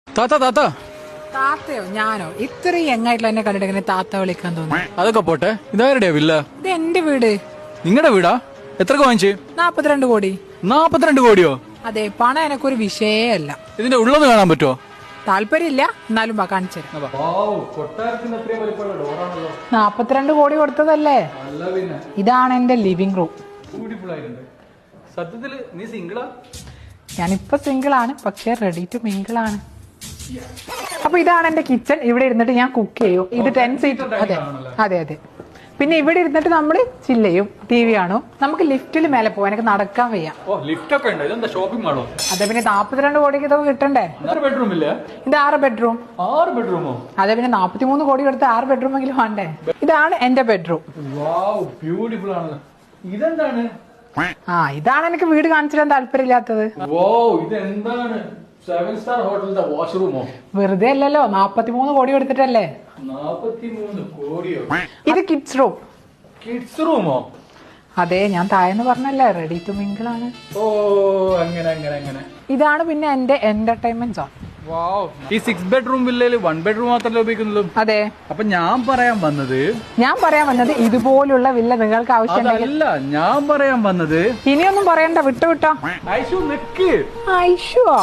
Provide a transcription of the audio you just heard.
താത്ത താത്ത താത്തയോ ഞാനോ ഇത്രയും യങ്ങായിട്ടുള്ള എന്നെ കണ്ടിട്ട് എങ്ങനെ താത്ത വിളിക്കാൻ തോന്നി? അതൊക്കെ പോട്ടെ, ഇതാരുടെയാ വില്ല? ഇത് എന്റെ വീട്. നിങ്ങളുടെ വീടാ? എത്രക്ക് വാങ്ങിച്ചു? 42 കോടി. 42 കോടിയോ? അതെ, പണം എനക്കൊരു വിഷയേ അല്ല. ഇതിന്റെ ഉള്ളൊന്ന് കാണാൻ പറ്റുമോ? താല്പര്യമില്ല, എന്നാലും കാണിച്ചു തരാം. 42 കോടി കൊടുത്തതല്ലേ? ഇതാണ് എന്റെ ലിവിംഗ് റൂം. സത്യത്തില് നീ സിംഗിളാ? ഞാനിപ്പോ സിംഗിൾ ആണ്, പക്ഷെ റെഡി ടു മിംഗിൾ ആണ്. അപ്പൊ ഇതാണ് എന്റെ കിച്ചൺ. ഇവിടെ ഇരുന്നിട്ട് ഞാൻ കുക്ക് ചെയ്യും. ഇത് 10 സീറ്റ്. അതെ അതെ അതെ. പിന്നെ ഇവിടെ ഇരുന്നിട്ട് നമ്മള് ചില്ല് ചെയ്യും, ടി വി കാണും. നമുക്ക് ലിഫ്റ്റിൽ മേലെ പോവാൻ, എനിക്ക് നടക്കാൻ വയ്യ. ഷോപ്പിംഗ് മാളോ? അതെ, പിന്നെ 42 കോടിക്ക് ഇതൊക്കെ കിട്ടണ്ടേ? ബെഡ്റൂം ഇല്ല? ഇത് 6 ബെഡ്റൂം. 6 ബെഡ്റൂമോ? അതെ, പിന്നെ 43 കോടി കൊടുത്ത് 6 ബെഡ്റൂം എങ്കിലും വേണ്ടേ? ഇതാണ് എന്റെ ബെഡ്റൂം. ബ്യൂട്ടിഫുൾ ആണ്. ഇതെന്താണ്? ഇതാണ് എനിക്ക് വീട് കാണിച്ചു തരാൻ താല്പര്യമില്ലാത്തത്. ഇതെന്താണ്? 7 സ്റ്റാർ ഹോട്ടലിന്റെ വാഷ്റൂമോ? വെറുതെ അല്ലല്ലോ, 43 കോടി കൊടുത്തിട്ടല്ലേ. 43 കോടിയോ? ഇത് കിഡ്സ് റൂം. കിഡ്സ് റൂമോ? അതെ, ഞാൻ താഴെന്ന് പറഞ്ഞല്ലേ, റെഡി ടു മിംഗിൾ ആണ്. അങ്ങനെ. ഇതാണ് പിന്നെ എന്റെ എന്റർടൈൻമെന്റ് സോൺ. ഈ 6 ബെഡ്റൂം വില്ലയില് 1 ബെഡ്റൂം മാത്രമല്ലേ ഉപയോഗിക്കുന്നുള്ളൂ? അതെ, അപ്പൊ ഞാൻ പറയാൻ വന്നത് ഇതുപോലുള്ള വില്ല നിങ്ങൾക്ക് ആവശ്യമുണ്ടെങ്കിൽ. അതല്ല ഞാൻ പറയാൻ വന്നത്. ഇനിയൊന്നും പറയണ്ട, വിട്ടോ. ഐഷു നിക്ക്. ഐഷുവോ?